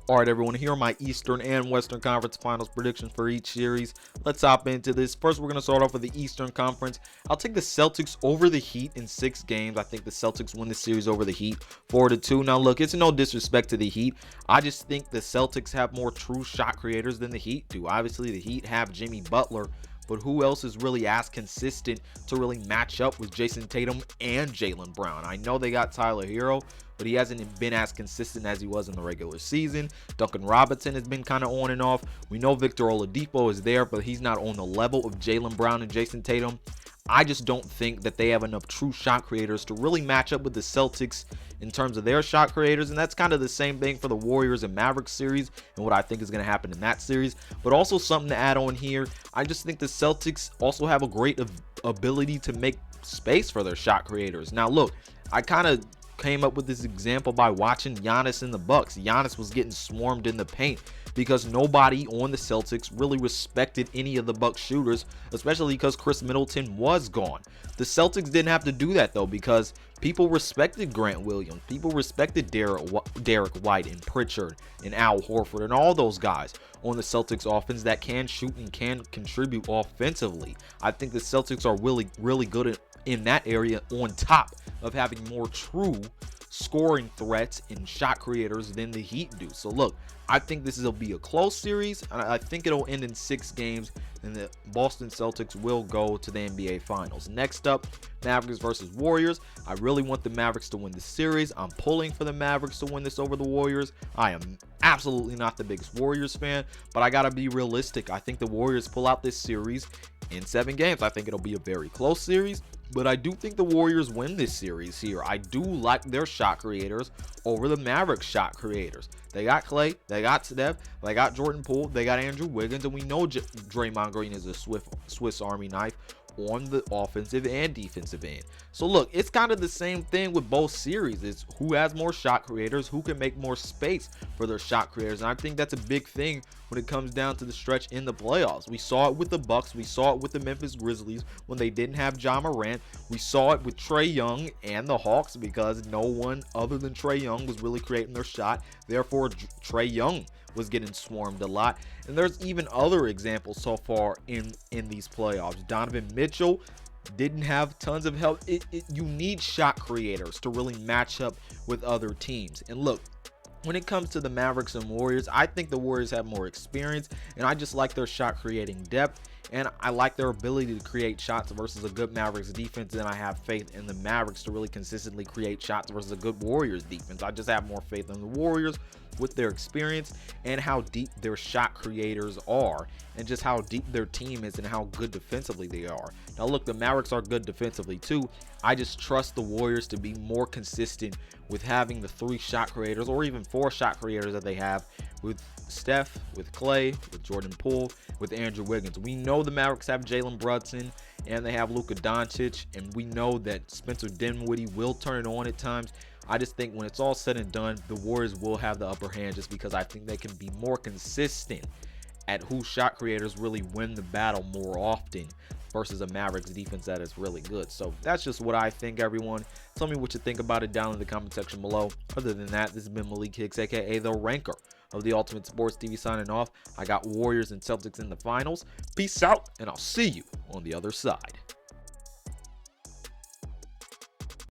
All right, everyone, here are my Eastern and Western Conference Finals predictions for each series. Let's hop into this. First, we're going to start off with the Eastern Conference. I'll take the Celtics over the Heat in 6 games. I think the Celtics win the series over the Heat 4-2. Now, look, it's no disrespect to the Heat. I just think the Celtics have more true shot creators than the Heat do. Obviously, the Heat have Jimmy Butler, but who else is really as consistent to really match up with Jayson Tatum and Jaylen Brown? I know they got Tyler Hero, but he hasn't been as consistent as he was in the regular season. Duncan Robinson has been kind of on and off. We know Victor Oladipo is there, but he's not on the level of Jaylen Brown and Jayson Tatum. I just don't think that they have enough true shot creators to really match up with the Celtics in terms of their shot creators, and that's kind of the same thing for the Warriors and Mavericks series and what I think is going to happen in that series. But also something to add on here, I just think the Celtics also have a great ability to make space for their shot creators. Now look, I kind of came up with this example by watching Giannis in the Bucks. Giannis was getting swarmed in the paint because nobody on the Celtics really respected any of the Bucks shooters, especially because Chris Middleton was gone. The Celtics didn't have to do that though, because people respected Grant Williams, people respected Derek White and Pritchard and Al Horford and all those guys on the Celtics offense that can shoot and can contribute offensively. I think the Celtics are really good in that area, on top of having more true scoring threats and shot creators than the Heat do. So look, I think this will be a close series, and I think it'll end in 6 games, and the Boston Celtics will go to the NBA Finals. Next up, Mavericks versus Warriors. I really want the Mavericks to win the series. I'm pulling for the Mavericks to win this over the Warriors. I am absolutely not the biggest Warriors fan, but I gotta be realistic. I think the Warriors pull out this series in 7 games. I think it'll be a very close series, but I do think the Warriors win this series here. I do like their shot creators over the Mavericks shot creators. They got Clay, they got Steph, they got Jordan Poole, they got Andrew Wiggins, and we know Draymond Green is a Swiss Army knife on the offensive and defensive end. So look, it's kind of the same thing with both series. It's who has more shot creators, who can make more space for their shot creators, and I think that's a big thing when it comes down to the stretch in the playoffs. We saw it with the Bucks, we saw it with the Memphis Grizzlies when they didn't have Ja Morant. We saw it with Trae Young and the Hawks because no one other than Trae Young was really creating their shot. Therefore, Trae Young was getting swarmed a lot. And there's even other examples so far in these playoffs. Donovan Mitchell didn't have tons of help. You need shot creators to really match up with other teams. And look, when it comes to the Mavericks and Warriors, I think the Warriors have more experience, and I just like their shot creating depth, and I like their ability to create shots versus a good Mavericks defense, and I have faith in the Mavericks to really consistently create shots versus a good Warriors defense. I just have more faith in the Warriors with their experience and how deep their shot creators are, and just how deep their team is and how good defensively they are. Now look, the Mavericks are good defensively too. I just trust the Warriors to be more consistent with having the 3 shot creators or even 4 shot creators that they have with Steph, with Clay, with Jordan Poole, with Andrew Wiggins. We know the Mavericks have Jalen Brunson and they have Luka Doncic, and we know that Spencer Dinwiddie will turn it on at times. I just think when it's all said and done, the Warriors will have the upper hand just because I think they can be more consistent at who shot creators really win the battle more often versus a Mavericks defense that is really good. So that's just what I think, everyone. Tell me what you think about it down in the comment section below. Other than that, this has been Malik Hicks, aka The Ranker of the Ultimate Sports TV, signing off. I got Warriors and Celtics in the finals. Peace out, and I'll see you on the other side.